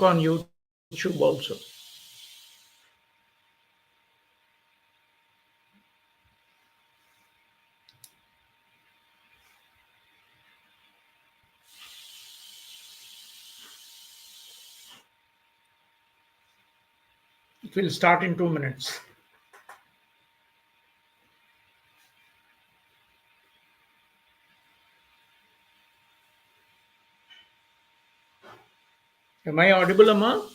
on YouTube also. It will start in 2 minutes. Am I audible, Amma?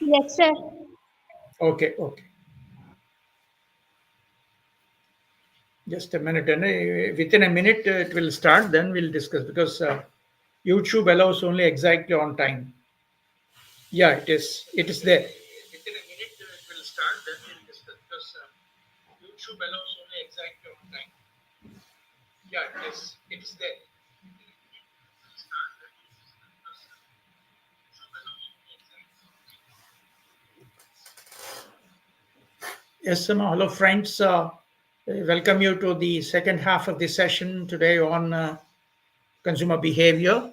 Yes, sir. Okay, okay. Just a minute. And within a minute, it will start. Then we'll discuss because YouTube allows only exactly on time. Yeah, it is. It is there. Within a minute, it will start. Then we'll discuss because YouTube allows only exactly on time. Yeah, it is. It is there. Yes, Amma. Hello, friends. Welcome you to the second half of the session today on consumer behavior.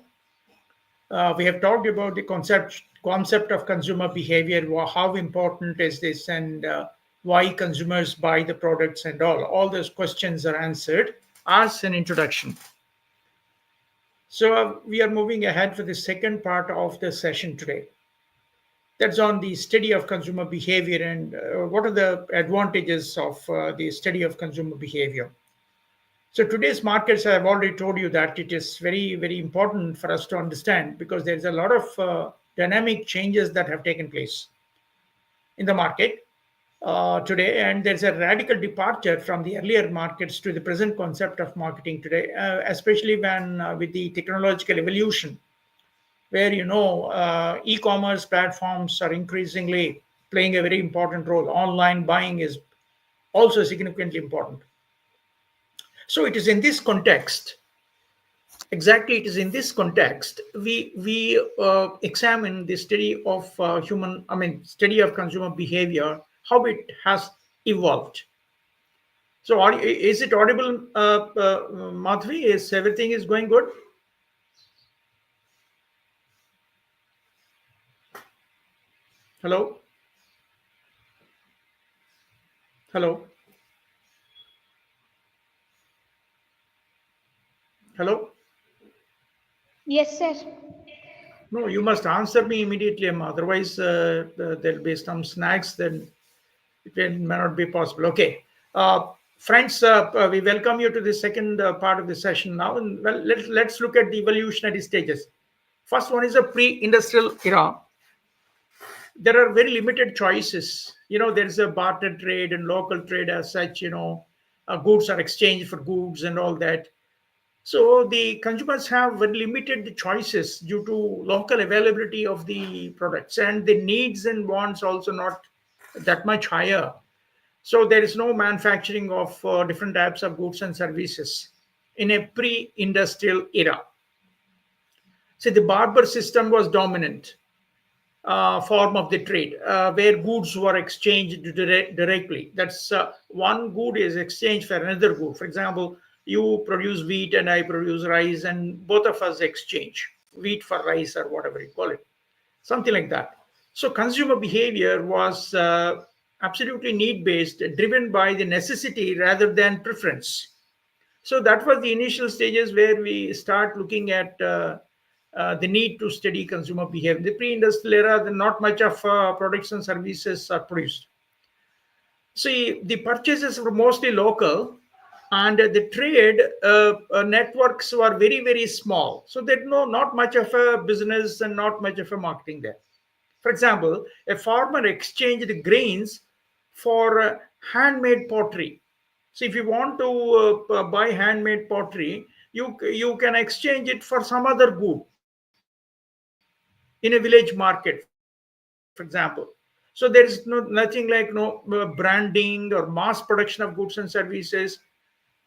We have talked about the concept of consumer behavior, how important is this, and why consumers buy the products and all those questions are answered as an introduction. So we are moving ahead for the second part of the session today. That's on the study of consumer behavior and what are the advantages of the study of consumer behavior. So today's markets, I have already told you that it is very, very important for us to understand because there's a lot of dynamic changes that have taken place in the market today, and there's a radical departure from the earlier markets to the present concept of marketing today, especially when with the technological evolution, where e-commerce platforms are increasingly playing a very important role. Online buying is also significantly important. So it is in this context exactly, it is in this context we examine the study of study of consumer behavior, how it has evolved. So is it audible, Madhvi? Is everything is going good? Hello, hello, hello. Yes, sir. No, you must answer me immediately, Amma. Otherwise there'll be some snacks, then may not be possible. Okay. Friends, we welcome you to the second part of the session now. And well, let's look at the evolutionary stages. First one is a pre-industrial era. There are very limited choices. There is a barter trade and local trade as such. Goods are exchanged for goods and all that. So the consumers have very limited choices due to local availability of the products, and the needs and wants also not that much higher. So there is no manufacturing of different types of goods and services in a pre-industrial era. See, the barter system was dominant form of the trade, where goods were exchanged directly. That's one good is exchanged for another good. For example, you produce wheat and I produce rice, and both of us exchange wheat for rice or whatever you call it, something like that. So consumer behavior was absolutely need based, driven by the necessity rather than preference. So that was the initial stages where we start looking at the need to study consumer behavior. In the pre-industrial era, not much of products and services are produced. See, the purchases were mostly local, and the trade networks were very, very small. So there's not much of a business and not much of a marketing there. For example, a farmer exchanged grains for handmade pottery. So if you want to buy handmade pottery, you can exchange it for some other good in a village market, for example. So there is nothing like branding or mass production of goods and services,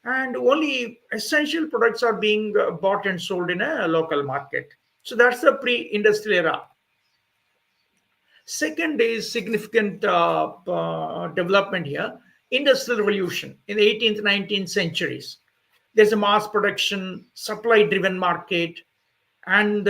and only essential products are being bought and sold in a local market. So that's the pre-industrial era. Second is significant development here, industrial revolution in the 18th, 19th centuries. There's a mass production, supply driven market. and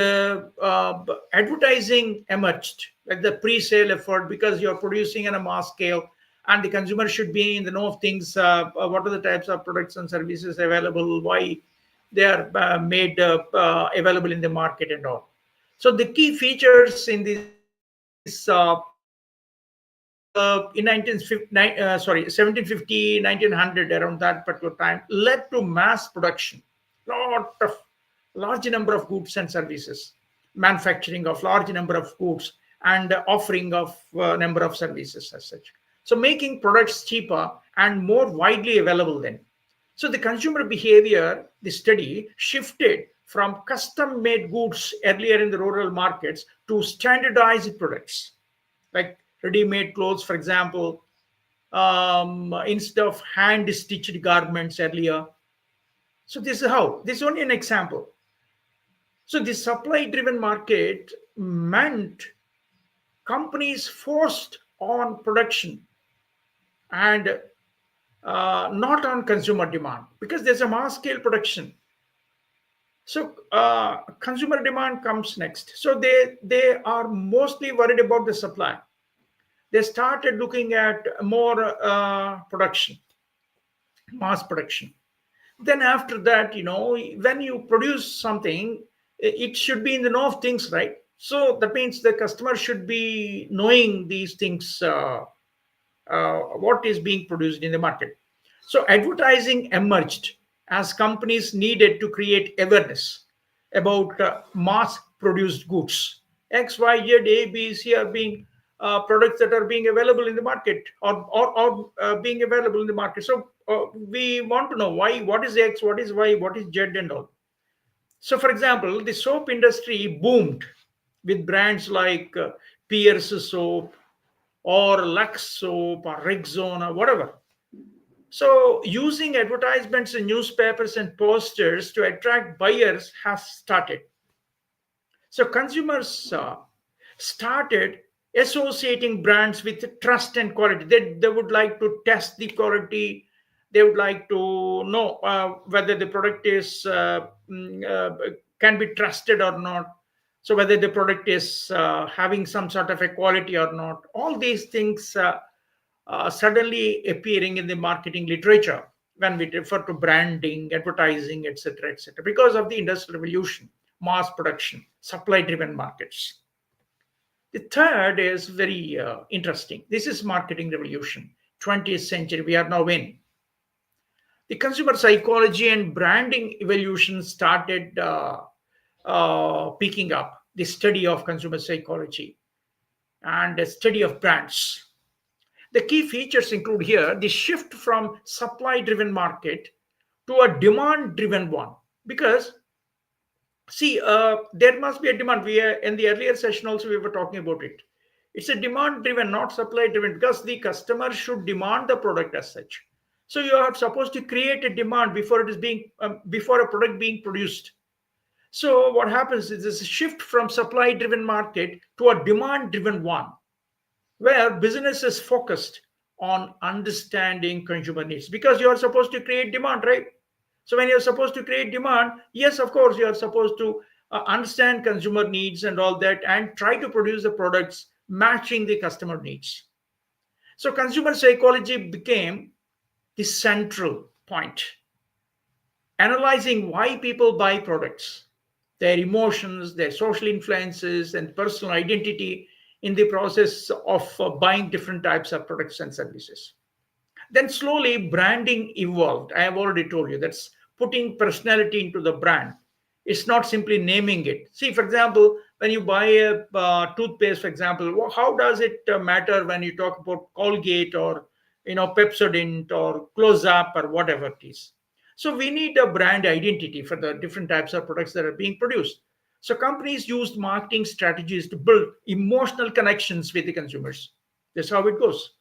advertising emerged, like the pre-sale effort, because you're producing on a mass scale, and the consumer should be in the know of things. What are the types of products and services available? Why they are made available in the market and all. So the key features in this in 1750, 1900, around that particular time, led to mass production, lot of large number of goods and services, manufacturing of large number of goods, and offering of number of services as such. So making products cheaper and more widely available then. So the consumer behavior, the study shifted from custom made goods earlier in the rural markets to standardized products like ready-made clothes, for example, instead of hand-stitched garments earlier. So this is how. This is only an example. So the supply-driven market meant companies forced on production and not on consumer demand, because there's a mass-scale production. So consumer demand comes next. So they are mostly worried about the supply. They started looking at more production, mass production. Then after that, when you produce something, it should be in the know of things, right? So that means the customer should be knowing these things, what is being produced in the market. So advertising emerged as companies needed to create awareness about mass produced goods. X, Y, Z, A, B, C are being products that are being available in the market, or being available in the market. So we want to know why, what is X, what is Y, what is Z, and all. So, for example, the soap industry boomed with brands like Pierce soap or Lux soap or Rexona or whatever. So, using advertisements in newspapers and posters to attract buyers has started. So, consumers started associating brands with trust and quality. They would like to test the quality. They would like to know whether the product is can be trusted or not. So whether the product is having some sort of a quality or not. All these things suddenly appearing in the marketing literature when we refer to branding, advertising, etc., etc., because of the industrial revolution, mass production, supply-driven markets. The third is very interesting. This is marketing revolution, 20th century. We are now in the consumer psychology and branding evolution started picking up. The study of consumer psychology and the study of brands. The key features include here the shift from supply driven market to a demand driven one. Because, see, there must be a demand. In the earlier session also we were talking about it. It's a demand driven, not supply driven, because the customer should demand the product as such. So you are supposed to create a demand before it is being before a product being produced. So what happens is this shift from supply driven market to a demand driven one, where business is focused on understanding consumer needs, because you are supposed to create demand, right? So when you're supposed to create demand, yes, of course you are supposed to understand consumer needs and all that, and try to produce the products matching the customer needs. So consumer psychology became the central point, analyzing why people buy products, their emotions, their social influences, and personal identity in the process of buying different types of products and services. Then slowly branding evolved. I have already told you that's putting personality into the brand. It's not simply naming it. See, for example, when you buy a toothpaste, for example, how does it matter when you talk about Colgate or Pepsodent or Close Up or whatever it is? So we need a brand identity for the different types of products that are being produced. So companies used marketing strategies to build emotional connections with the consumers. That's how it goes.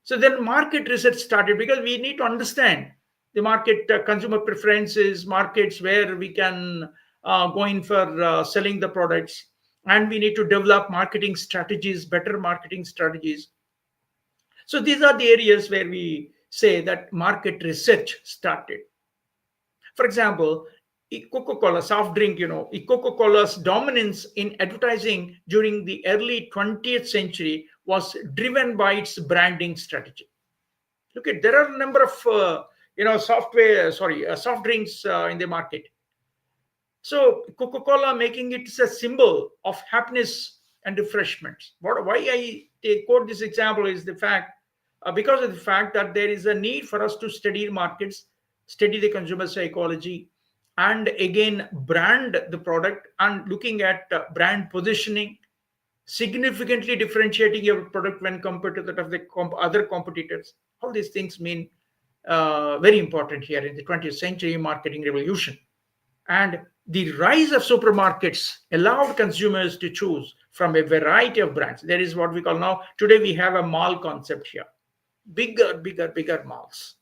So then market research started, because we need to understand the market, consumer preferences, markets where we can go in for selling the products, and we need to develop marketing strategies, better marketing strategies. So these are the areas where we say that market research started. For example, Coca-Cola, soft drink, Coca-Cola's dominance in advertising during the early 20th century was driven by its branding strategy. Look at, there are a number of, soft drinks in the market. So Coca-Cola making it a symbol of happiness and refreshment. Why I quote this example is the fact, because of the fact that there is a need for us to study markets, study the consumer psychology, and again brand the product and looking at brand positioning, significantly differentiating your product when compared to that of the other competitors. All these things mean very important here in the 20th century marketing revolution. And the rise of supermarkets allowed consumers to choose from a variety of brands. There is what we call now, today we have a mall concept here. Bigger malls.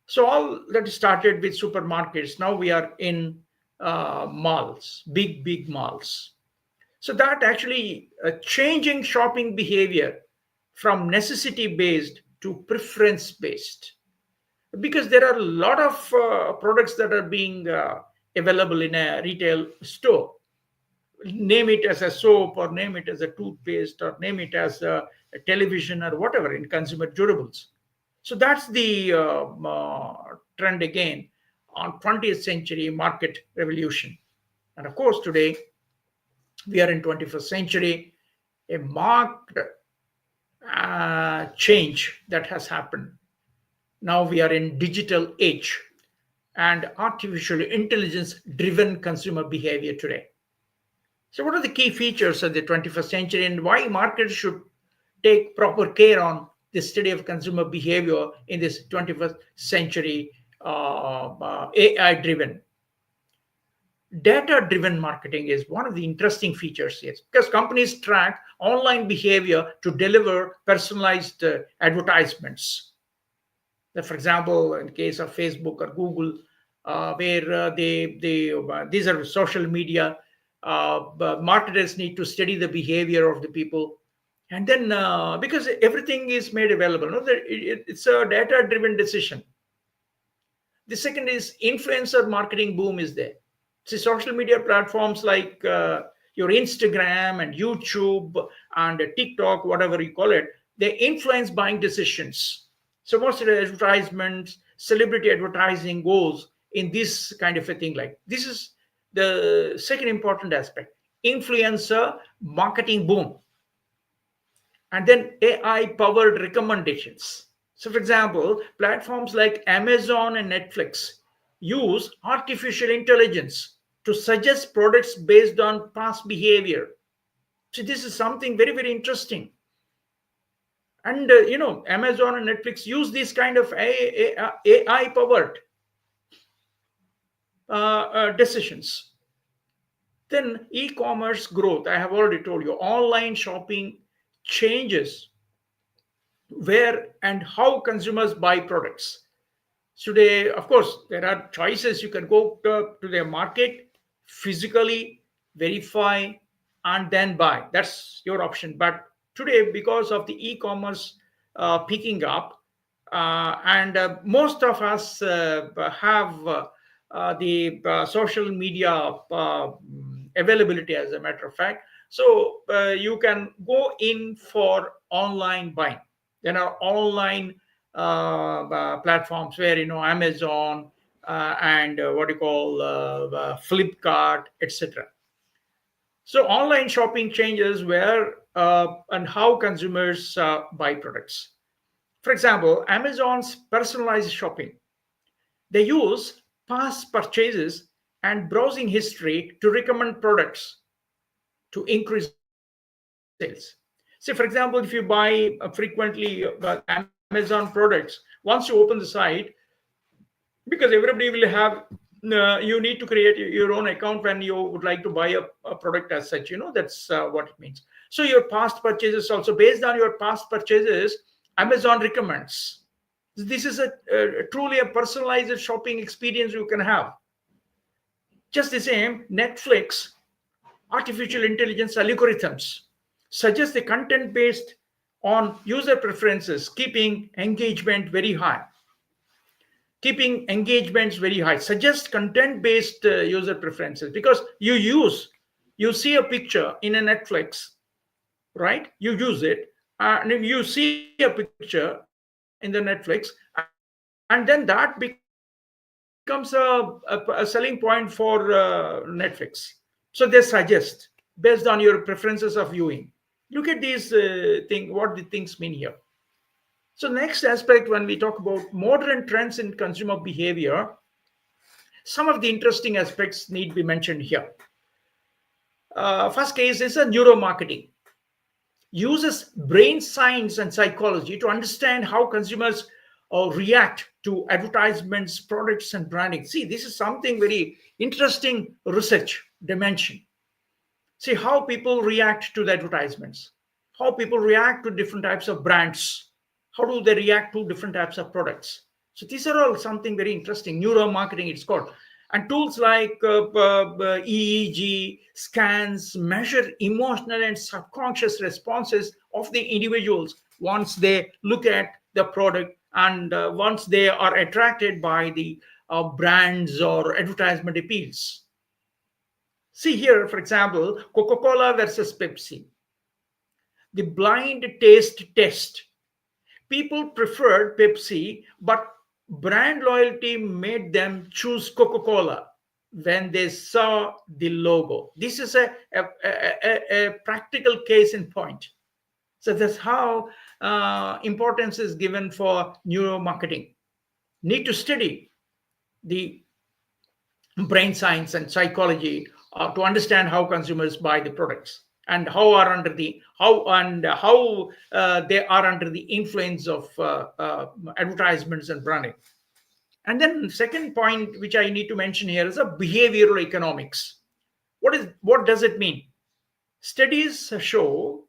So all that started with supermarkets. Now we are in malls, big malls. So that actually changing shopping behavior from necessity based to preference based, because there are a lot of products that are being available in a retail store. Name it as a soap, or name it as a toothpaste, or name it as a television, or whatever in consumer durables. So that's the trend again on 20th century market revolution. And of course, today we are in 21st century, a marked change that has happened. Now we are in digital age and artificial intelligence driven consumer behavior today. So what are the key features of the 21st century, and why markets should take proper care on the study of consumer behavior in this 21st century AI driven? Data driven marketing is one of the interesting features here, because companies track online behavior to deliver personalized advertisements. For example, in case of Facebook or Google, where these are social media, marketers need to study the behavior of the people, and then because everything is made available, it's a data driven decision. The second is influencer marketing boom is there. See, social media platforms like your Instagram and YouTube and TikTok, whatever you call it, they influence buying decisions. So most of the advertisements, celebrity advertising goes in this kind of a thing. Like, this is the second important aspect, influencer marketing boom. And then AI powered recommendations. So for example, platforms like Amazon and Netflix use artificial intelligence to suggest products based on past behavior. So this is something very interesting. And Amazon and Netflix use this kind of AI powered decisions. Then e-commerce growth, I have already told you, online shopping changes where and how consumers buy products. Today, of course, there are choices. You can go to the market, physically verify, and then buy. That's your option. But today, because of the e-commerce picking up, and most of us have the social media availability, as a matter of fact. So you can go in for online buying. There are online platforms where Amazon and what you call Flipkart, etc. So online shopping changes where and how consumers buy products. For example, Amazon's personalized shopping. They use past purchases and browsing history to recommend products to increase sales. Say, for example, if you buy frequently Amazon products, once you open the site, because everybody will have, you need to create your own account when you would like to buy a product as such. That's what it means. So your past purchases also, based on your past purchases, Amazon recommends. This is truly a personalized shopping experience you can have. Just the same, Netflix, artificial intelligence algorithms suggest the content based on user preferences, keeping engagement very high. keeping engagements very high. Suggest content-based user preferences, because you see a picture in a Netflix, right? You use it, and if you see a picture in the Netflix, and then that becomes a selling point for Netflix. So they suggest based on your preferences of viewing. Look at these what the things mean here. So next aspect, when we talk about modern trends in consumer behavior, some of the interesting aspects need be mentioned here. First case is a neuromarketing. Uses brain science and psychology to understand how consumers react to advertisements, products, and branding. See, this is something very interesting research dimension. See how people react to the advertisements, how people react to different types of brands, how do they react to different types of products. So these are all something very interesting. Neuromarketing, it's called. And tools like EEG scans measure emotional and subconscious responses of the individuals once they look at the product, and once they are attracted by the brands or advertisement appeals. See here, for example, Coca-Cola versus Pepsi. The blind taste test. People preferred Pepsi, but brand loyalty made them choose Coca-Cola when they saw the logo. This is a practical case in point. So that's how importance is given for neuromarketing. Need to study the brain science and psychology to understand how consumers buy the products, and how they are under the influence of advertisements and branding. And then second point which I need to mention here is a behavioral economics. What does it mean? Studies show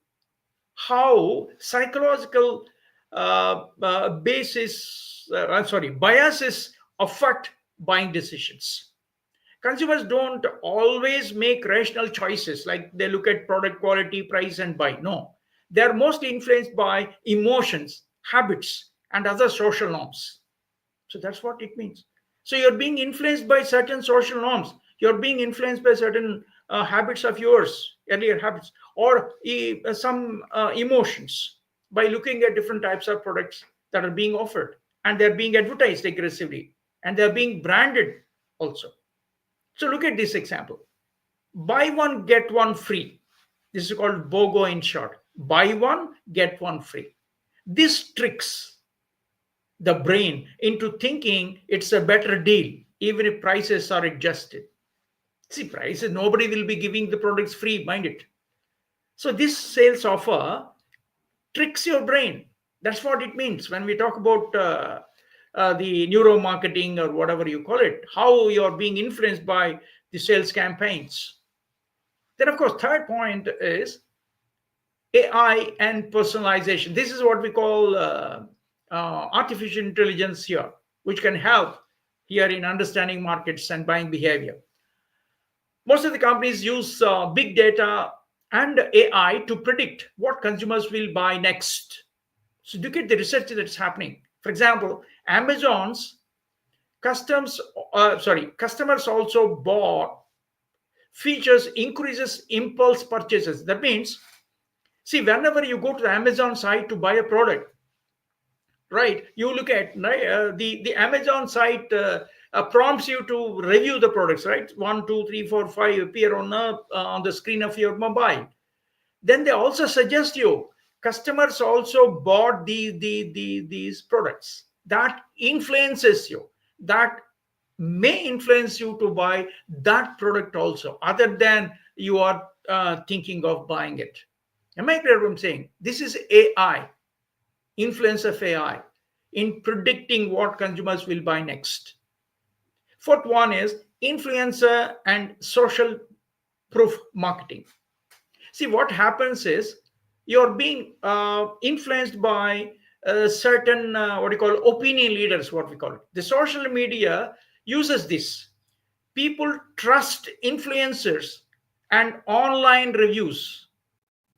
how psychological biases affect buying decisions. Consumers don't always make rational choices, like they look at product quality, price, and buy. No, they are mostly influenced by emotions, habits, and other social norms. So that's what it means. So you're being influenced by certain social norms, you're being influenced by certain habits of yours, earlier habits, or some emotions, by looking at different types of products that are being offered, and they're being advertised aggressively, and they're being branded also. So look at this example. Buy one, get one free. This is called BOGO in short. Buy one, get one free. This tricks the brain into thinking it's a better deal, even if prices are adjusted. See, prices, nobody will be giving the products free, mind it. So this sales offer tricks your brain. That's what it means when we talk about the neuromarketing or whatever you call it, how you're being influenced by the sales campaigns. Then, of course, third point is AI and personalization. This is what we call artificial intelligence here, which can help here in understanding markets and buying behavior. Most of the companies use big data and AI to predict what consumers will buy next. So look at the research that's happening. For example, Amazon's customers also bought features increases impulse purchases. That means, see, whenever you go to the Amazon site to buy a product, right, you look at the Amazon site prompts you to review the products, right? 1, 2, 3, 4, 5 appear on the screen of your mobile. Then they also suggest you customers also bought these products. That influences you, that may influence you to buy that product also, other than you are thinking of buying it. Am I clear what I'm saying? This is AI, influence of AI in predicting what consumers will buy next. Fourth one is influencer and social proof marketing. See, what happens is you're being influenced by certain what you call opinion leaders, what we call it. The social media uses this. People trust influencers and online reviews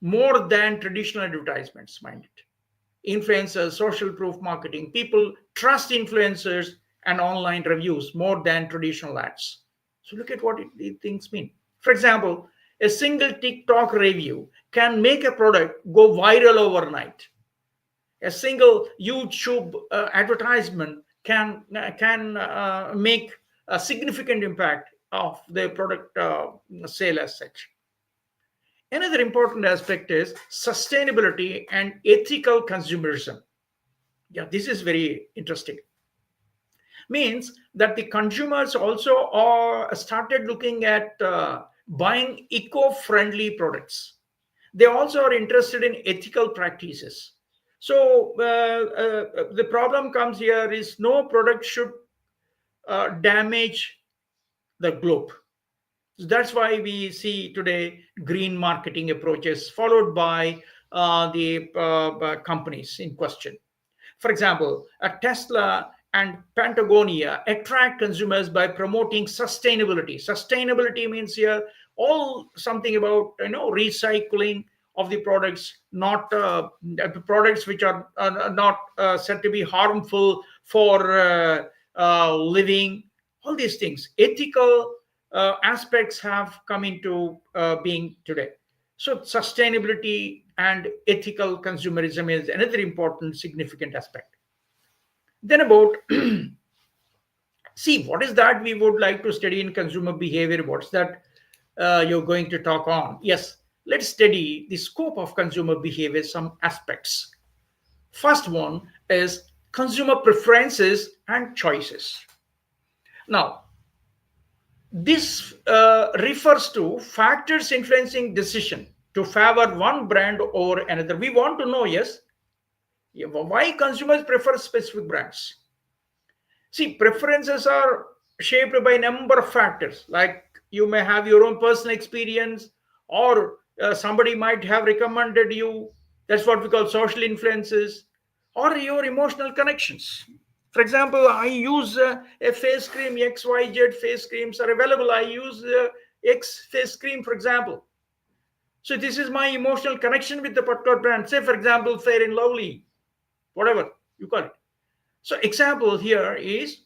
more than traditional advertisements, mind it. Influencers, social proof marketing, people trust influencers and online reviews more than traditional ads. So look at what it things mean. For example, a single TikTok review can make a product go viral overnight. A single YouTube advertisement can make a significant impact of the product sale as such. Another important aspect is sustainability and ethical consumerism. Yeah, this is very interesting. Means that the consumers also are started looking at buying eco-friendly products. They also are interested in ethical practices. So the problem comes here is no product should damage the globe. So that's why we see today green marketing approaches followed by the companies in question. For example, a Tesla and Patagonia attract consumers by promoting sustainability. Sustainability means here all something about recycling of the products, not products which are not said to be harmful for living. All these things, ethical aspects have come into being today. So sustainability and ethical consumerism is another important significant aspect. Then about see what is that we would like to study in consumer behavior. What's that you're going to talk on? Yes, let's study the scope of consumer behavior, some aspects. First one is consumer preferences and choices. Now, this refers to factors influencing decision to favor one brand over another. We want to know, yes, why consumers prefer specific brands. See, preferences are shaped by a number of factors. Like you may have your own personal experience, or somebody might have recommended you. That's what we call social influences, or your emotional connections. For example, I use a face cream, XYZ face creams are available. I use X face cream, for example. So this is my emotional connection with the particular brand. Say, for example, Fair and Lovely, whatever you call it. So example here is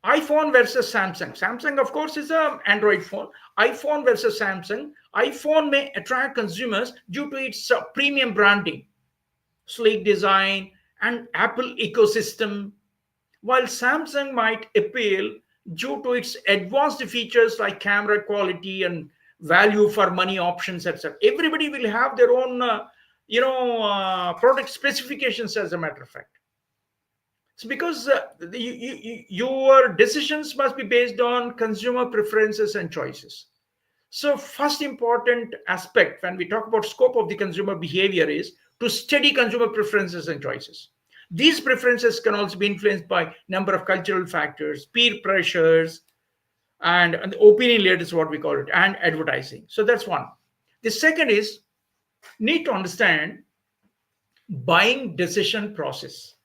iPhone versus Samsung. Samsung, of course, is an Android phone. iPhone versus Samsung. iPhone may attract consumers due to its premium branding, sleek design, and Apple ecosystem, while Samsung might appeal due to its advanced features like camera quality and value for money options, etc. Everybody will have their own, product specifications, as a matter of fact. It's because your decisions must be based on consumer preferences and choices. So, first important aspect when we talk about scope of the consumer behavior is to study consumer preferences and choices. These preferences can also be influenced by number of cultural factors, peer pressures, and opinion leaders, what we call it, and advertising. So that's one. The second is need to understand buying decision process.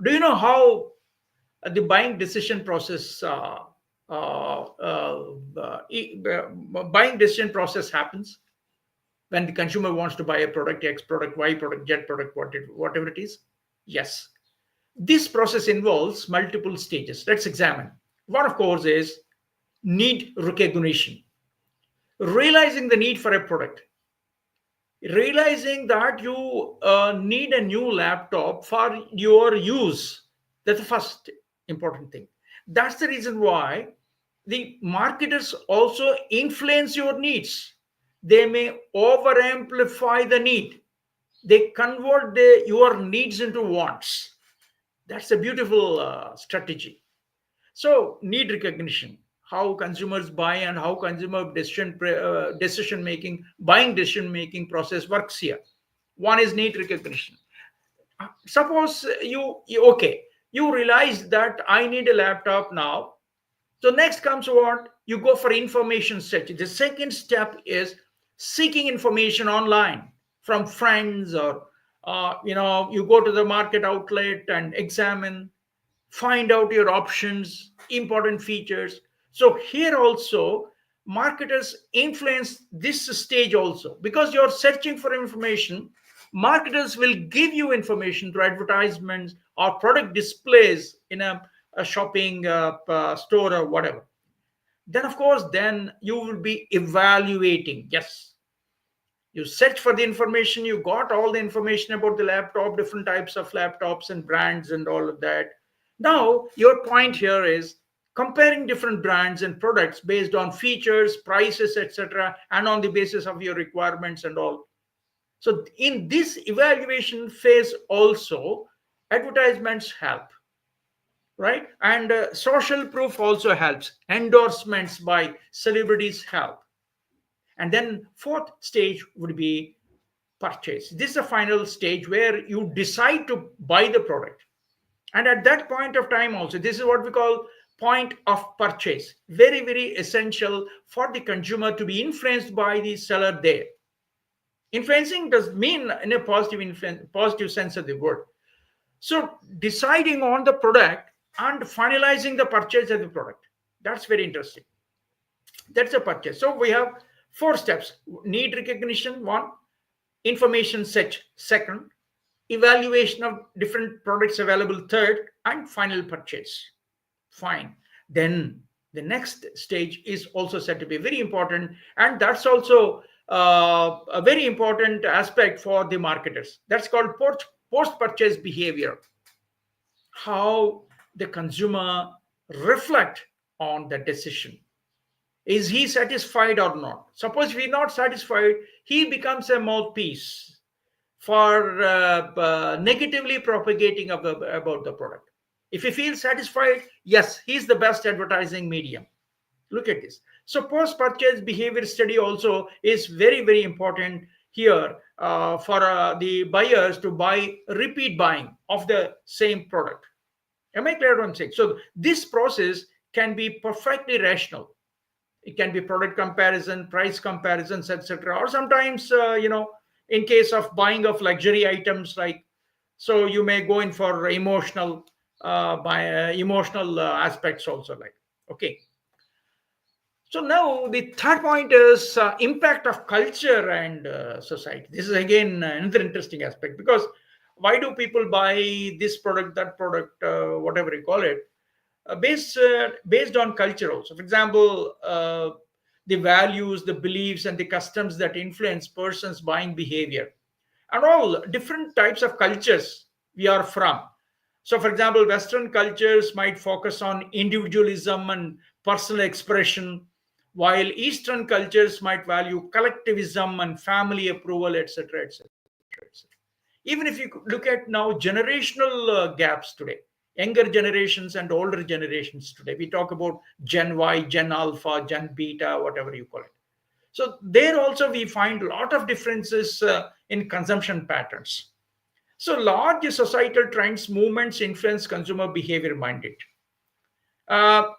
Do you know how the buying decision process buying decision process happens when the consumer wants to buy a product, X product, Y product, Z product, whatever it is? Yes. This process involves multiple stages. Let's examine. One, of course, is need recognition. Realizing the need for a product. Realizing that you need a new laptop for your use. That's the first important thing. That's the reason why the marketers also influence your needs. They may over amplify the need. They convert your needs into wants. That's a beautiful strategy. So, need recognition, how consumers buy and how consumer decision making, buying decision making process works here. One is need recognition. Suppose okay, you realize that I need a laptop now. So next comes what? You go for information search. The second step is seeking information online from friends, or you go to the market outlet and examine, find out your options, important features. So here also marketers influence this stage also, because you're searching for information. Marketers will give you information through advertisements or product displays in a a shopping store or whatever. Then of course, then you will be evaluating. Yes, you search for the information, you got all the information about the laptop, different types of laptops and brands and all of that. Now your point here is comparing different brands and products based on features, prices, etc., and on the basis of your requirements and all. So in this evaluation phase also, advertisements help, right? And social proof also helps, endorsements by celebrities help. And then fourth stage would be purchase. This is the final stage where you decide to buy the product. And at that point of time also, this is what we call point of purchase. Very, very essential for the consumer to be influenced by the seller there. Influencing does mean in a positive influence, positive sense of the word. So deciding on the product and finalizing the purchase of the product. That's very interesting. That's a purchase. So we have four steps: need recognition, one; information set, second; evaluation of different products available, third; and final purchase. Fine. Then the next stage is also said to be very important, and that's also a very important aspect for the marketers. That's called post purchase behavior. How the consumer reflect on the decision. Is he satisfied or not? Suppose we're not satisfied, he becomes a mouthpiece for negatively propagating about the product. If he feels satisfied, yes, he's the best advertising medium. Look at this. So post-purchase behavior study also is very, very important here for the buyers to buy repeat buying of the same product. Am I clear what I'm saying? So this process can be perfectly rational. It can be product comparison, price comparisons, etc. Or sometimes, in case of buying of luxury items, like, so you may go in for emotional, emotional aspects also, like, okay. So now the third point is impact of culture and society. This is again another interesting aspect, because why do people buy this product, that product, whatever you call it, based on culture also. For example, the values, the beliefs, and the customs that influence persons' buying behavior, and all different types of cultures we are from. So, for example, Western cultures might focus on individualism and personal expression, while Eastern cultures might value collectivism and family approval, etc., etc., etc. Even if you look at now generational gaps today, younger generations and older generations today, we talk about Gen Y, Gen Alpha, Gen Beta, whatever you call it. So there also we find a lot of differences in consumption patterns. So large societal trends, movements influence consumer behavior mandate. Uh,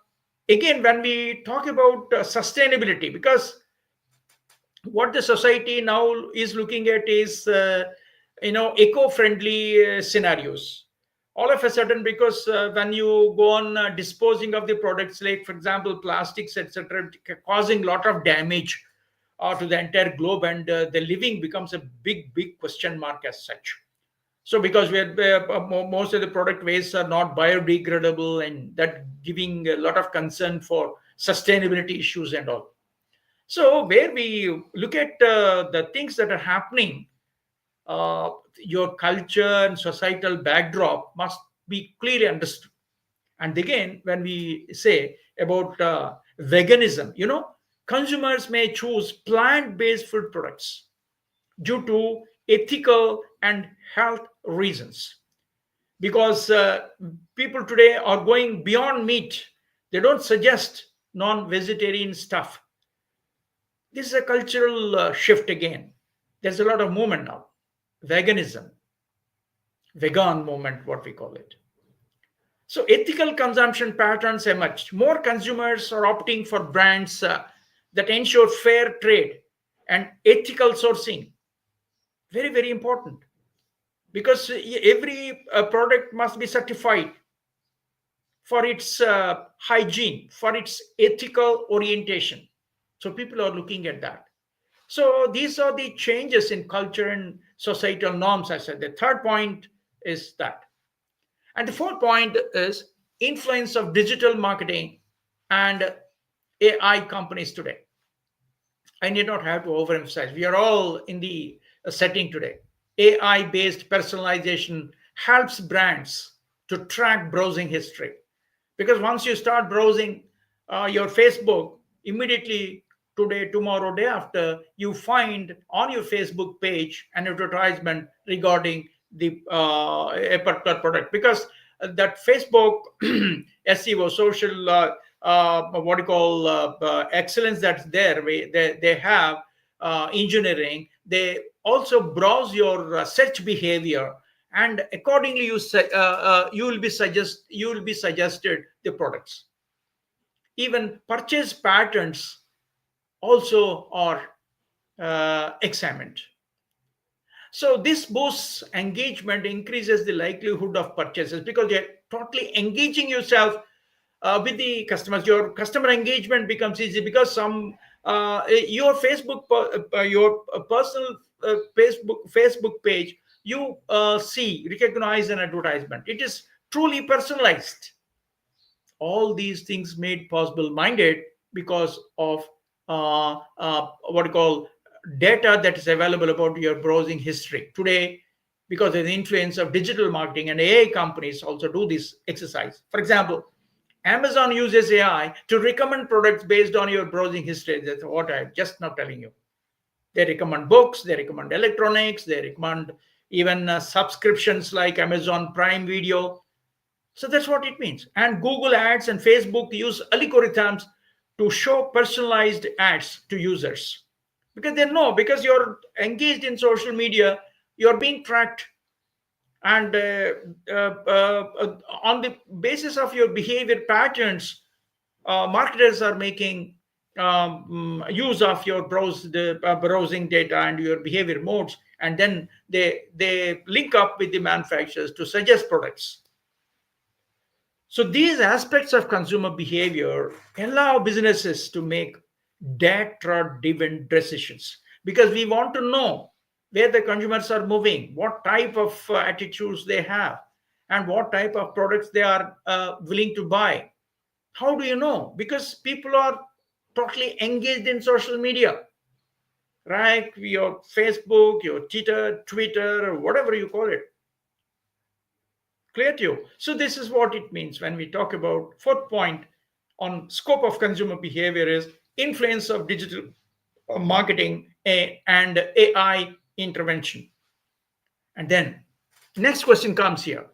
Again, when we talk about sustainability, because what the society now is looking at is eco-friendly scenarios. All of a sudden, because when you go on disposing of the products, like for example plastics, etc., causing a lot of damage to the entire globe, and the living becomes a big question mark as such. So because most of the product wastes are not biodegradable, and that giving a lot of concern for sustainability issues and all. So where we look at the things that are happening, your culture and societal backdrop must be clearly understood. And again, when we say about veganism, consumers may choose plant-based food products due to ethical and health reasons, because people today are going beyond meat. They don't suggest non-vegetarian stuff. This is a cultural shift again. There's a lot of movement now. Veganism, vegan movement, what we call it. So ethical consumption patterns emerged. More consumers are opting for brands that ensure fair trade and ethical sourcing. Very, very important, because every product must be certified for its hygiene, for its ethical orientation. So people are looking at that. So these are the changes in culture and societal norms, I said. The third point is that. And the fourth point is influence of digital marketing and AI companies today. I need not have to overemphasize. We are all in the setting today. AI based personalization helps brands to track browsing history. Because once you start browsing your Facebook, immediately today, tomorrow, day after, you find on your Facebook page an advertisement regarding the a particular product. Because that Facebook SEO, social what you call excellence that's there, they have engineering. They also browse your search behavior, and accordingly you will be suggested the products. Even purchase patterns also are examined. So this boosts engagement, increases the likelihood of purchases, because you're totally engaging yourself with the customers. Your customer engagement becomes easy, because your your personal Facebook page, you recognize an advertisement. It is truly personalized. All these things made possible minded because of what you call data that is available about your browsing history today, because of the influence of digital marketing, and AI companies also do this exercise. For example, Amazon uses AI to recommend products based on your browsing history. That's what I'm just now telling you. They recommend books, they recommend electronics, they recommend even subscriptions like Amazon Prime Video. So that's what it means. And Google Ads and Facebook use algorithms to show personalized ads to users, because they know, because you're engaged in social media, you're being tracked. And on the basis of your behavior patterns, marketers are making use of your browsing data and your behavior modes, and then they link up with the manufacturers to suggest products. So these aspects of consumer behavior allow businesses to make data-driven decisions, because we want to know where the consumers are moving, what type of attitudes they have, and what type of products they are willing to buy. How do you know? Because people are totally engaged in social media, right? Your Facebook, your Twitter, or whatever you call it. Clear to you? So this is what it means when we talk about fourth point on scope of consumer behavior is influence of digital marketing and AI intervention. And then next question comes here.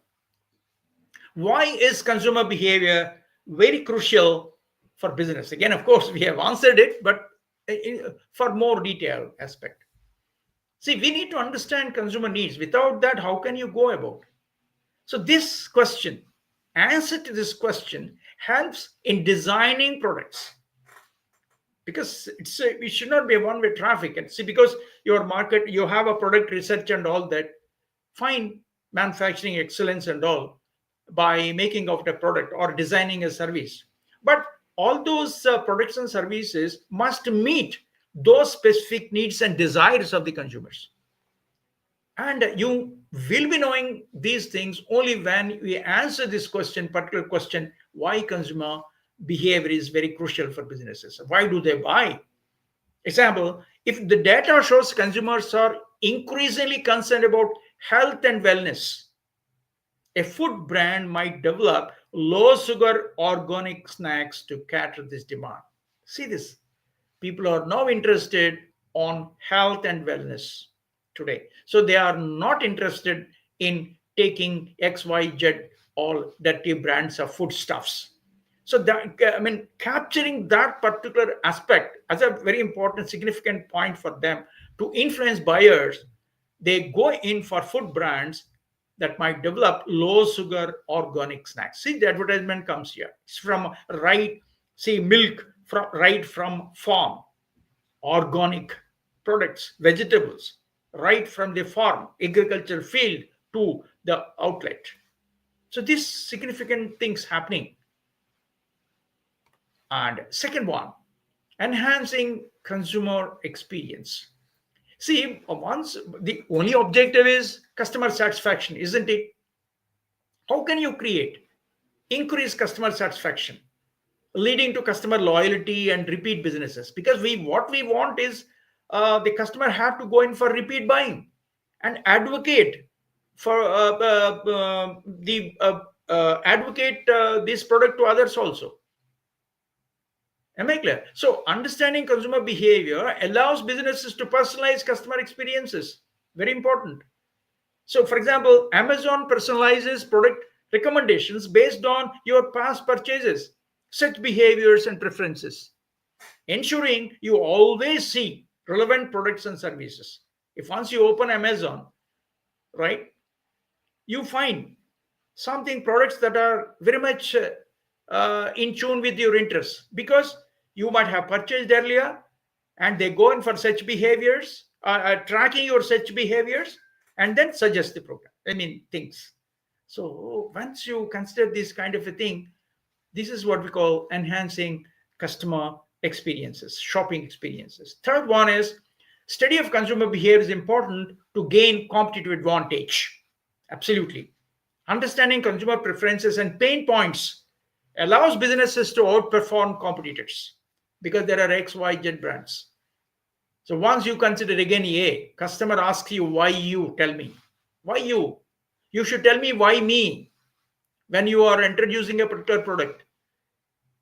Why is consumer behavior very crucial for business? Again, of course, we have answered it, but for more detailed aspect. See, we need to understand consumer needs. Without that, how can you go about? So this question, answer to this question helps in designing products, because it should not be a one-way traffic. And see, because your market, you have a product research and all that, fine, manufacturing excellence and all, by making of the product or designing a service. But all those products and services must meet those specific needs and desires of the consumers. And you will be knowing these things only when we answer this particular question, why consumer behavior is very crucial for businesses. Why do they buy? Example, if the data shows consumers are increasingly concerned about health and wellness, a food brand might develop low sugar organic snacks to cater this demand. See this. People are now interested on health and wellness today. So they are not interested in taking XYZ all dirty brands of foodstuffs. So that, I mean, capturing that particular aspect as a very important, significant point for them to influence buyers, they go in for food brands that might develop low sugar organic snacks. See, the advertisement comes here. It's from right, see, milk from right from farm, organic products, vegetables, right from the farm, agriculture field to the outlet. So these significant things happening. And second one, enhancing consumer experience. See, once the only objective is customer satisfaction, isn't it? How can you create increase customer satisfaction, leading to customer loyalty and repeat businesses. Because what we want is the customer have to go in for repeat buying and advocate for advocate this product to others also. Am I clear? So understanding consumer behavior allows businesses to personalize customer experiences. Very important. So, for example, Amazon personalizes product recommendations based on your past purchases, such behaviors and preferences, ensuring you always see relevant products and services. If once you open Amazon, right, you find something products that are very much in tune with your interests, because you might have purchased earlier and they go in for such behaviors, tracking your such behaviors, and then suggest the program. I mean, things. So once you consider this kind of a thing, this is what we call enhancing customer experiences, shopping experiences. Third one is study of consumer behavior is important to gain competitive advantage. Absolutely. Understanding consumer preferences and pain points allows businesses to outperform competitors, because there are X, Y, Z brands. So once you consider again A, customer asks you, why you? Tell me. Why you? You should tell me why me when you are introducing a particular product.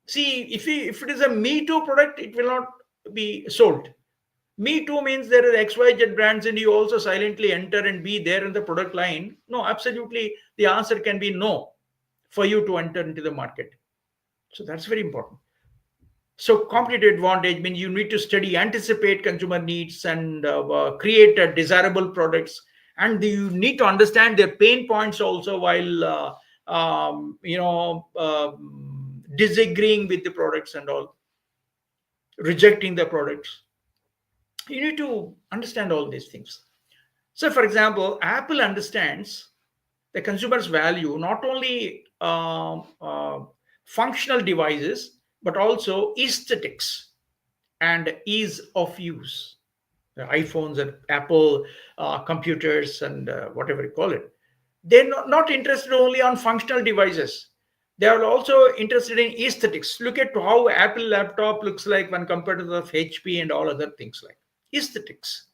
See, if it is a Me Too product, it will not be sold. Me Too means there are XYZ brands and you also silently enter and be there in the product line. No, absolutely. The answer can be no for you to enter into the market. So that's very important. So competitive advantage means you need to study, anticipate consumer needs, and create desirable products. And you need to understand their pain points also, while disagreeing with the products and all, rejecting the products. You need to understand all these things. So, for example, Apple understands the consumer's value not only functional devices but also aesthetics and ease of use. The iPhones and Apple computers and whatever you call it, they're not interested only on functional devices. They are also interested in aesthetics. Look at how Apple laptop looks like when compared to the HP and all other things, like aesthetics,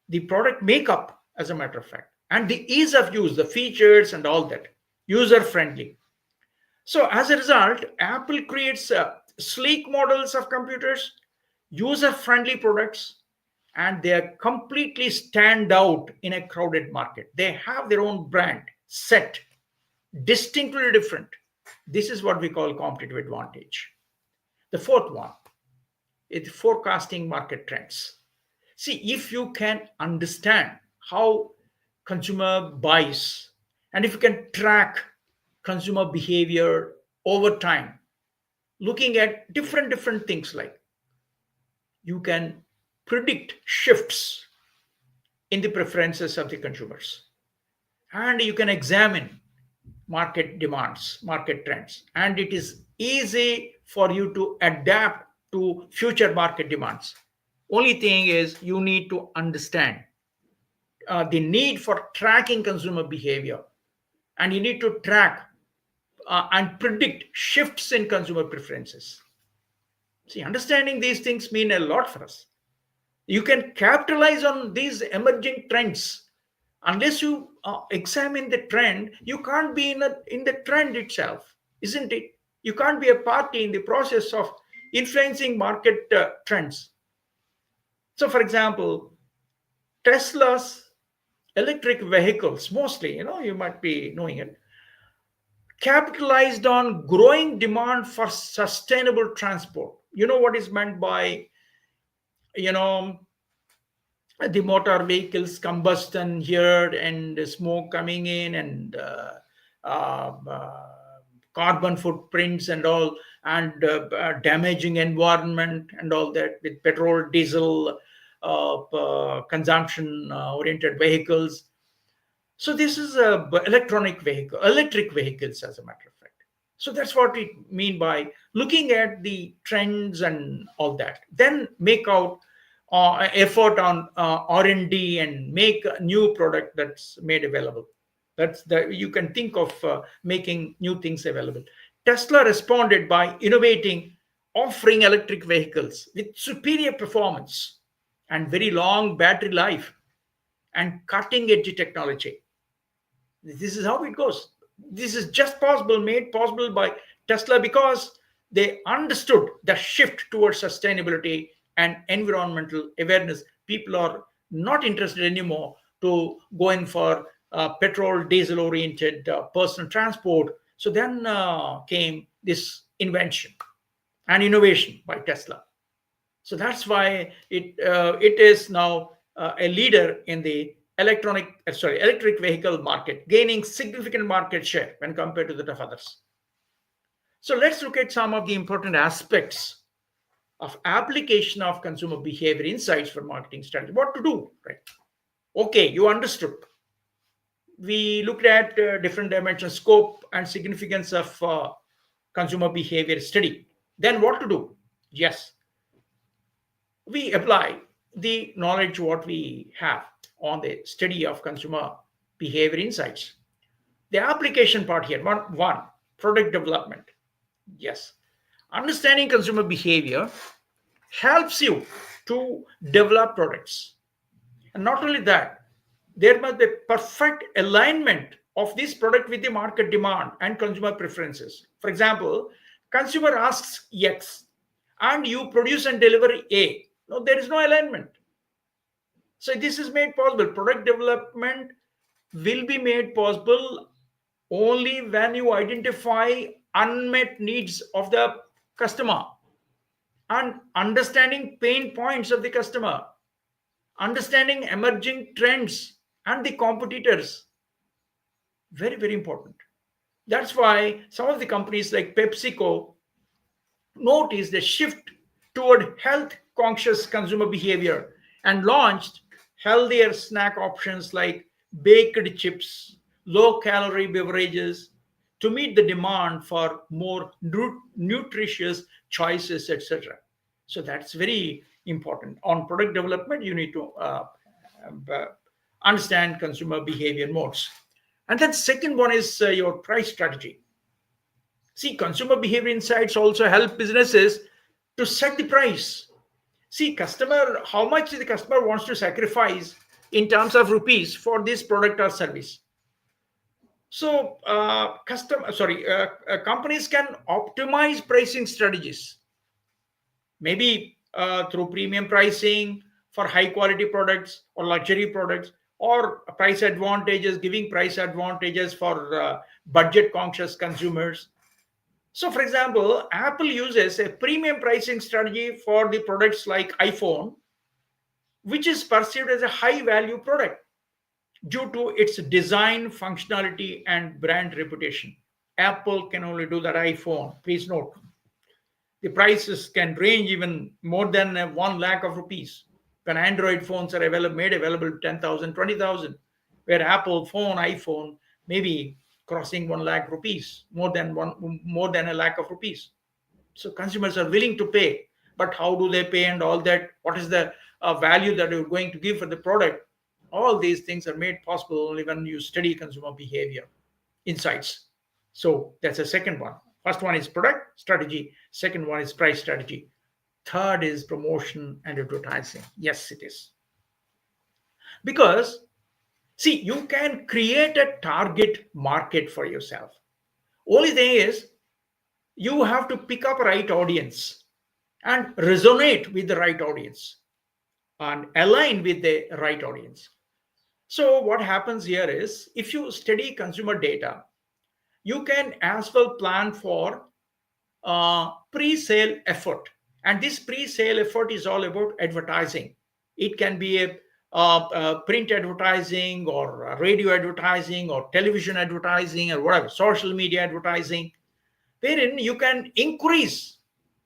the product makeup, as a matter of fact, and the ease of use, the features and all that, user friendly. So as a result, Apple creates sleek models of computers, user friendly products, and they are completely stand out in a crowded market. They have their own brand set, distinctly different. This is what we call competitive advantage. The fourth one is forecasting market trends. See, if you can understand how consumer buys, and if you can track consumer behavior over time, looking at different things, like you can predict shifts in the preferences of the consumers, and you can examine market demands, market trends, and it is easy for you to adapt to future market demands. Only thing is you need to understand the need for tracking consumer behavior, and you need to track and predict shifts in consumer preferences. See, understanding these things mean a lot for us. You can capitalize on these emerging trends. Unless you examine the trend, you can't be in the trend itself, isn't it? You can't be a party in the process of influencing market trends. So, for example, Tesla's electric vehicles, mostly, you might be knowing it, capitalized on growing demand for sustainable transport. You know what is meant by, you know, the motor vehicles combustion here and smoke coming in, and carbon footprints and all, and damaging environment and all that, with petrol, diesel consumption oriented vehicles. So this is electric vehicles, as a matter of fact. So that's what we mean by looking at the trends and all that. Then make out effort on R&D and make a new product that's made available. That's the you can think of making new things available. Tesla responded by innovating, offering electric vehicles with superior performance and very long battery life and cutting edge technology. This is how it goes. This is just possible, made possible by Tesla because they understood the shift towards sustainability and environmental awareness. People are not interested anymore to go in for petrol, diesel oriented personal transport. So then came this invention and innovation by Tesla. So that's why it is now a leader in the electric vehicle market, gaining significant market share when compared to that of others. So let's look at some of the important aspects of application of consumer behavior insights for marketing strategy. What to do, right? Okay, you understood. We looked at different dimensions, scope and significance of consumer behavior study. Then what to do? Yes, we apply the knowledge what we have on the study of consumer behavior insights. The application part here, one product development. Yes, understanding consumer behavior helps you to develop products. And not only that, there must be perfect alignment of this product with the market demand and consumer preferences. For example, consumer asks X and you produce and deliver A. No, there is no alignment. So this is made possible. Product development will be made possible only when you identify unmet needs of the customer and understanding pain points of the customer, understanding emerging trends and the competitors. Very, very important. That's why some of the companies like PepsiCo noticed the shift toward health conscious consumer behavior and launched healthier snack options like baked chips, low calorie beverages to meet the demand for more nutritious choices, etc. So that's very important. On product development, you need to uh, understand consumer behavior modes. And then second one is your price strategy. See, consumer behavior insights also help businesses to set the price. See, customer, how much the customer wants to sacrifice in terms of rupees for this product or service. So, companies can optimize pricing strategies, maybe through premium pricing for high quality products or luxury products, or price advantages, giving price advantages for budget conscious consumers. So, for example, Apple uses a premium pricing strategy for the products like iPhone, which is perceived as a high value product due to its design, functionality, and brand reputation. Apple can only do that iPhone. Please note, the prices can range even more than 1 lakh of rupees. When Android phones are made available 10,000, 20,000, where Apple phone, iPhone, maybe crossing 1 lakh rupees, more than a lakh of rupees. So consumers are willing to pay, but how do they pay and all that? What is the value that you're going to give for the product? All these things are made possible only when you study consumer behavior insights. So that's the second one. First one is product strategy. Second one is price strategy. Third is promotion and advertising. Yes, it is. Because, see, you can create a target market for yourself. Only thing is, you have to pick up right audience and resonate with the right audience and align with the right audience. So what happens here is, if you study consumer data, you can as well plan for pre-sale effort. And this pre-sale effort is all about advertising. It can be a print advertising or radio advertising or television advertising or whatever, social media advertising, wherein you can increase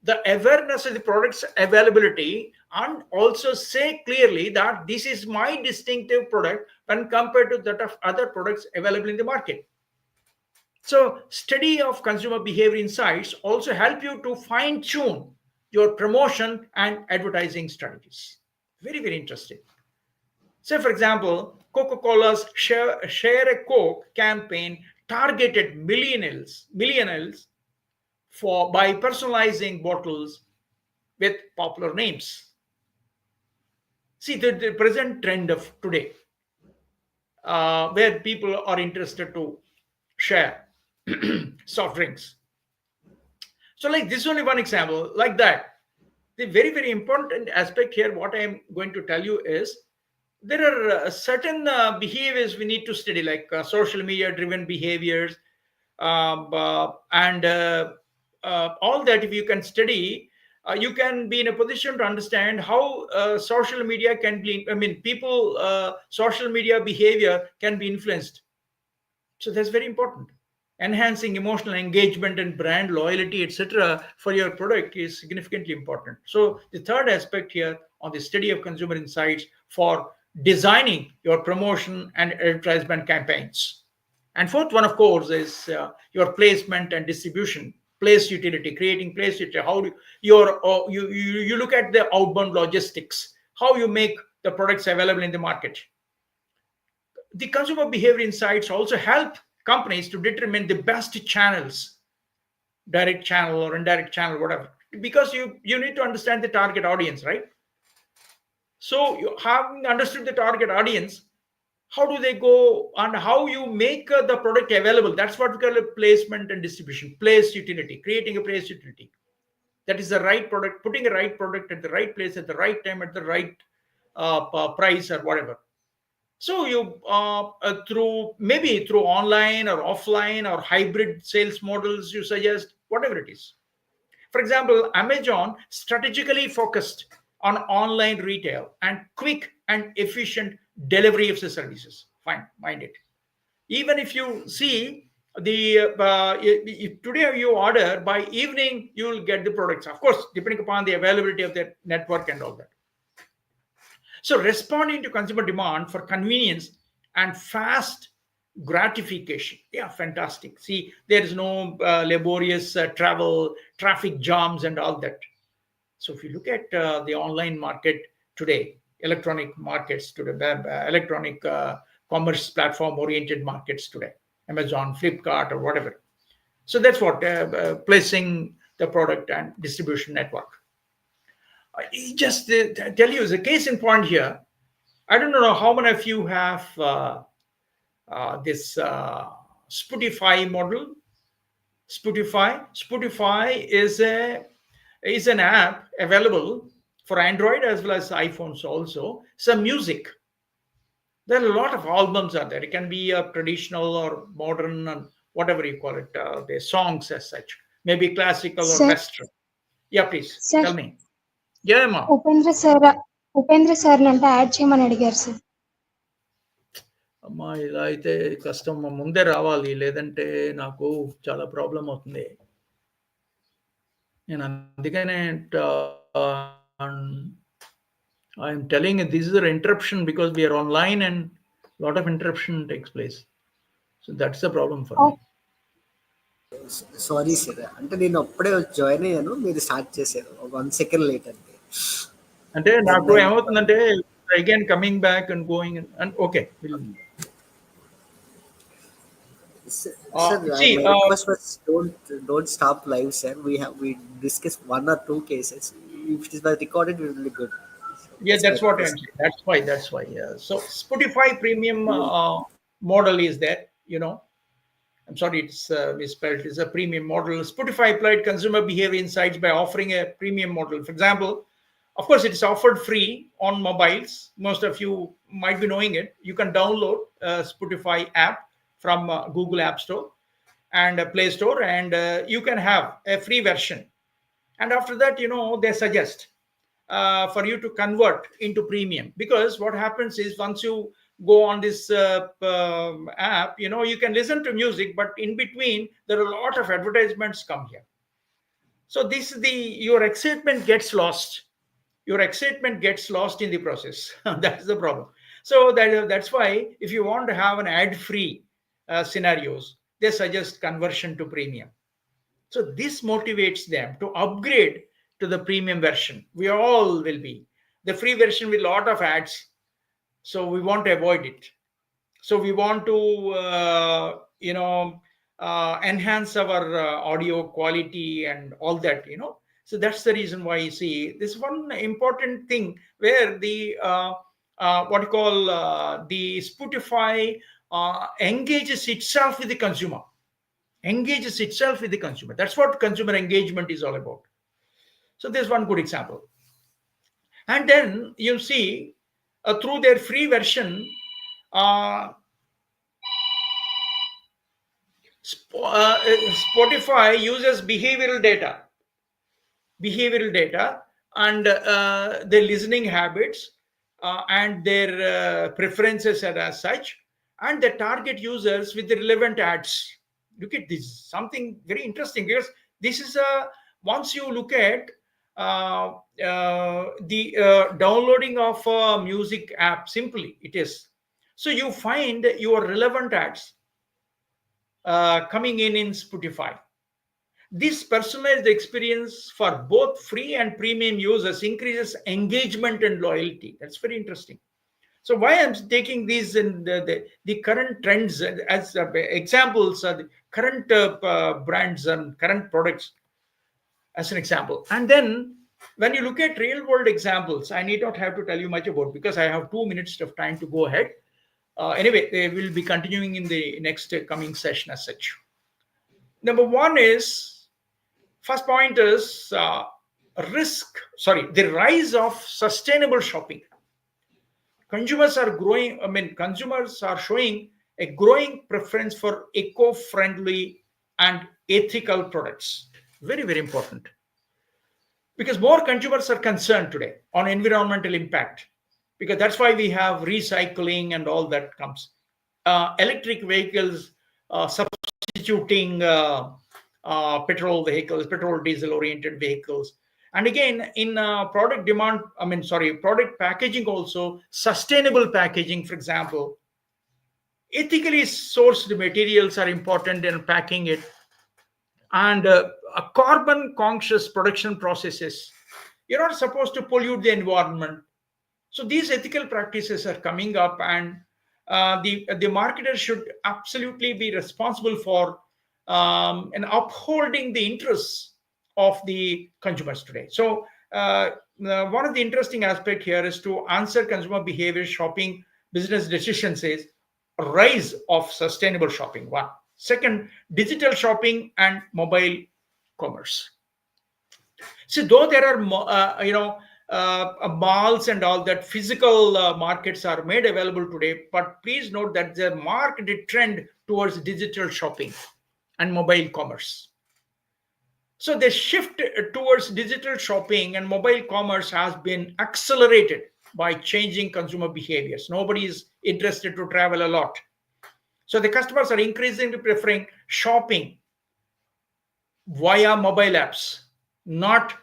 the awareness of the product's availability and also say clearly that this is my distinctive product when compared to that of other products available in the market. So study of consumer behavior insights also help you to fine tune your promotion and advertising strategies. Very, very interesting. Say, for example, Coca-Cola's share a Coke campaign targeted millennials by personalizing bottles with popular names. See, the present trend of today, where people are interested to share soft drinks. So, like this is only one example, like that. The very, very important aspect here, what I am going to tell you is there are certain behaviors we need to study, like social media driven behaviors, and all that. If you can study, you can be in a position to understand how social media can be, I mean, people, social media behavior can be influenced. So that's very important. Enhancing emotional engagement and brand loyalty, etc., for your product is significantly important. So the third aspect here on the study of consumer insights for designing your promotion and advertisement campaigns. And fourth one, of course, is your placement and distribution, place utility, creating place utility. How do you look at the outbound logistics, how you make the products available in the market. The consumer behavior insights also help companies to determine the best channels, direct channel or indirect channel, whatever, because you need to understand the target audience, right? So you having understood the target audience, how do they go and how you make the product available? That's what we call a placement and distribution, place utility, creating a place utility. That is the right product, putting a right product at the right place at the right time at the right price or whatever. So you through maybe through online or offline or hybrid sales models you suggest, whatever it is. For example, Amazon strategically focused on online retail and quick and efficient delivery of the services. Fine, mind it. Even if you see the if today you order, by evening you will get the products. Of course, depending upon the availability of the network and all that. So, responding to consumer demand for convenience and fast gratification. Yeah, fantastic. See, there is no laborious travel, traffic jams, and all that. So, if you look at the online market today, electronic markets today, electronic commerce platform oriented markets today, Amazon, Flipkart, or whatever. So, that's what placing the product and distribution network. Just tell you as a case in point here, I don't know how many of you have this Spotify model. Spotify is an app available for Android as well as iPhones also. Some music. There are a lot of albums out there. It can be a traditional or modern and whatever you call it. The songs as such, maybe classical or Sir, western. Yeah, please sir, tell me. Yeah, ma. Upendra sir అంటే add చేయమని అడిగారు sir. అమ్మా ఇలా అయితే కష్టం, ముందే రావాలి, లేదంటే నాకు చాలా ప్రాబ్లం అవుతుంది. నేను అందుకనే I'm telling you, this is an interruption because we are online and a lot of interruption takes place. So that's the problem for me. Sorry sir, అంటే నేను అప్పుడే జాయిన్ అయ్యాను, మీరు స్టార్ట్ చేశారు 1 సెకండ్ లేట్ అంతే. అంటే నాకు ఏమవుతుందంటే again coming back and going and okay. Sir, my request was don't stop live, sir. We discuss 1 or 2 cases. If it is recorded, it will be good. Yeah, that's what I'm saying. That's why. Yeah. So Spotify premium model is there. I'm sorry, it's misspelled. It's a premium model. Spotify applied consumer behavior insights by offering a premium model. For example, of course, it is offered free on mobiles. Most of you might be knowing it. You can download Spotify app from Google App Store and Play Store, and you can have a free version. And after that, they suggest for you to convert into premium, because what happens is once you go on this app, you can listen to music, but in between there are a lot of advertisements come here. So your excitement gets lost. Your excitement gets lost in the process. That's the problem. So that's why if you want to have an ad-free scenarios, they suggest conversion to premium. So this motivates them to upgrade to the premium version. We all will be. The free version with a lot of ads, So we want to avoid it. So we want to, enhance our audio quality and all that, So that's the reason why you see this one important thing where the what you call the Spotify engages itself with the consumer, That's what consumer engagement is all about. So there's one good example. And then you see through their free version, Spotify uses behavioral data, and their listening habits and their preferences as such, and they target users with the relevant ads. Look at this, something very interesting, because this is a once you look at the downloading of a music app, simply it is, so you find your relevant ads coming in Spotify. This personalized experience for both free and premium users increases engagement and loyalty. That's very interesting. So why I'm taking these in the current trends as examples, the current brands and current products as an example. And then when you look at real world examples, I need not have to tell you much about, because I have 2 minutes of time to go ahead. Anyway, they will be continuing in the next coming session as such. Number one is, first point is the rise of sustainable shopping. Consumers are showing a growing preference for eco-friendly and ethical products. Very, very important. Because more consumers are concerned today on environmental impact, because that's why we have recycling and all that comes. Electric vehicles substituting petrol diesel oriented vehicles. And again, in product packaging also, sustainable packaging, for example, ethically sourced materials are important in packing it, and carbon conscious production processes. You're not supposed to pollute the environment. So these ethical practices are coming up, and the marketers should absolutely be responsible for and upholding the interests of the consumers today. So one of the interesting aspect here is to answer consumer behavior, shopping, business decisions is rise of sustainable shopping. One. Second, digital shopping and mobile commerce. See, though there are malls and all that, physical markets are made available today, but please note that the marked trend towards digital shopping and mobile commerce. So the shift towards digital shopping and mobile commerce has been accelerated by changing consumer behaviors. Nobody is interested to travel a lot. So the customers are increasingly preferring shopping via mobile apps. Not,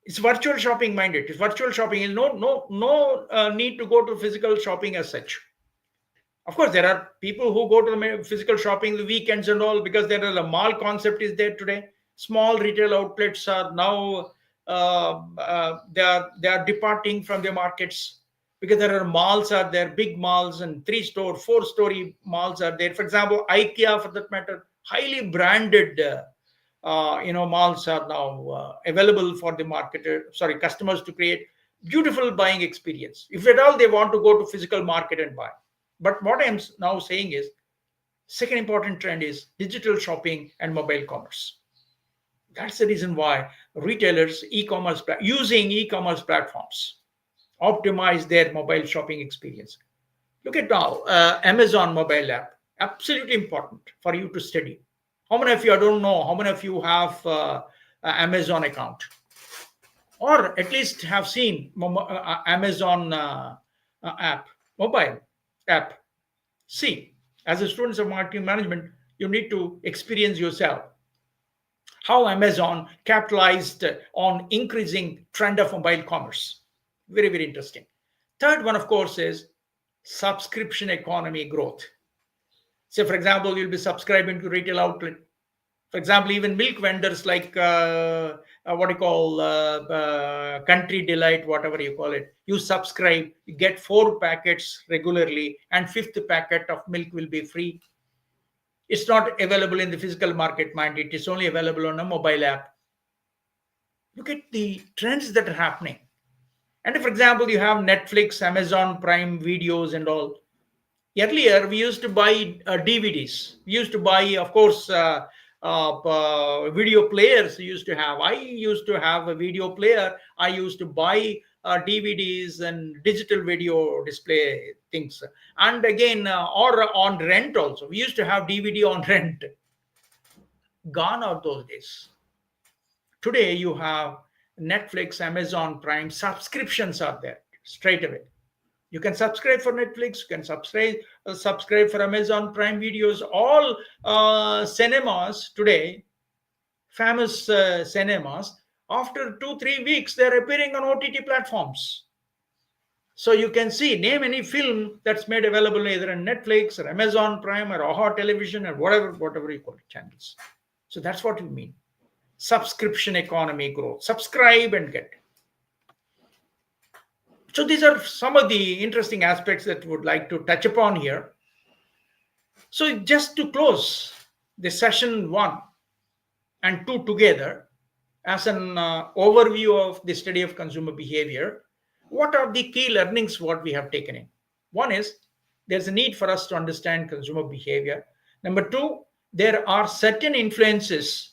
it's virtual shopping minded. It's virtual shopping. Is no need to go to physical shopping as such. Of course, there are people who go to the physical shopping the weekends and all, because there is a mall concept is there today. Small retail outlets are now they are departing from the markets, because there are malls are there, big malls, and 3-story, 4-story malls are there. For example, IKEA, for that matter, highly branded malls are now available for the customers to create beautiful buying experience, if at all they want to go to physical market and buy. But what I'm now saying is, second important trend is digital shopping and mobile commerce. That's the reason why retailers using e-commerce platforms optimize their mobile shopping experience. Look at now Amazon mobile app, absolutely important for you to study. How many of you, I don't know, how many of you have Amazon account, or at least have seen Amazon mobile app? See, as a student of marketing management, you need to experience yourself how Amazon capitalized on increasing trend of mobile commerce. Very, very interesting. Third one, of course, is subscription economy growth. Say, for example, you'll be subscribing to retail outlet. For example, even milk vendors like what you call Country Delight, whatever you call it, you subscribe, you get 4 packets regularly, and 5th packet of milk will be free. It's not available in the physical market, mind it is only available on a mobile app. Look at the trends that are happening. And if, for example, you have Netflix, Amazon Prime videos and all. Earlier, we used to buy DVDs. We used to buy, of course, video players. Used to have. I used to have a video player. I used to buy DVDs and digital video display things. And again, or on rent also. We used to have DVD on rent. Gone are those days. Today, you have Netflix, Amazon Prime subscriptions are there straight away. You can subscribe for Netflix, you can subscribe for Amazon Prime videos. All cinemas today, famous cinemas, after 2-3 weeks, they're appearing on OTT platforms. So you can see, name any film that's made available either on Netflix or Amazon Prime or AHA Television or whatever you call it, channels. So that's what we mean. Subscription economy growth. Subscribe and get. So these are some of the interesting aspects that we would like to touch upon here. So just to close the session 1 and 2 together as an overview of the study of consumer behavior, what are the key learnings what we have taken in? One is there's a need for us to understand consumer behavior. Number 2, there are certain influences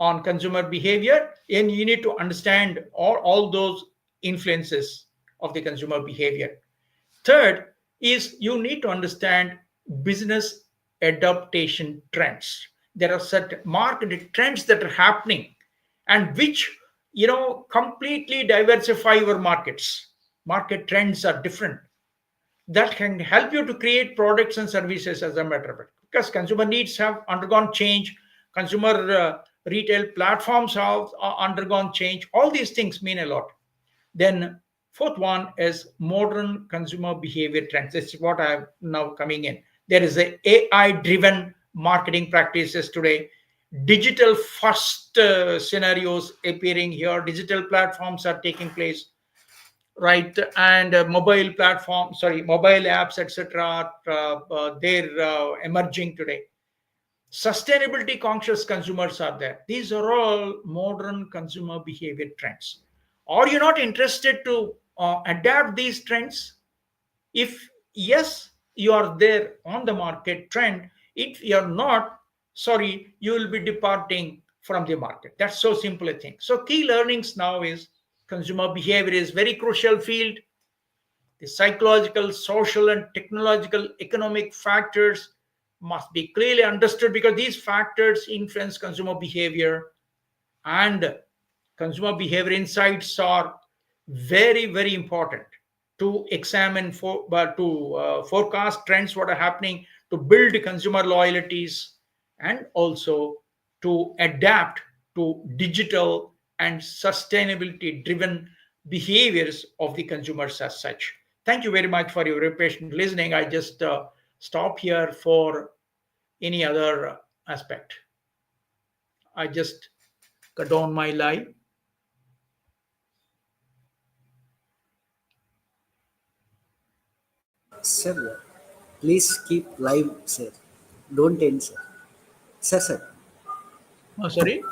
on consumer behavior, and you need to understand all those influences of the consumer behavior. Third is you need to understand business adaptation trends. There are certain market trends that are happening and which completely diversify your markets. Market trends are different. That can help you to create products and services, as a matter of fact, because consumer needs have undergone change. Consumer retail platforms have undergone change. All these things mean a lot. Then fourth one is modern consumer behavior trends. This is what I'm now coming in. There is a AI-driven marketing practices today. Digital first scenarios appearing here. Digital platforms are taking place, right? And mobile apps, etc. They're emerging today. Sustainability conscious consumers are there. These are all modern consumer behavior trends. Are you not interested to adapt these trends? If yes, you are there on the market trend. If you're not, sorry, you will be departing from the market. That's so simple a thing. So key learnings now is consumer behavior is very crucial field. The psychological, social, and technological economic factors must be clearly understood because these factors influence consumer behavior, and consumer behavior insights are very, very important to examine to forecast trends what are happening, to build consumer loyalties, and also to adapt to digital and sustainability driven behaviors of the consumers as such. Thank you very much for your patient listening. I just stop here for any other aspect. I just cut down my live. Sir, please keep live, sir. Don't end, sir. Sir. Oh, sorry.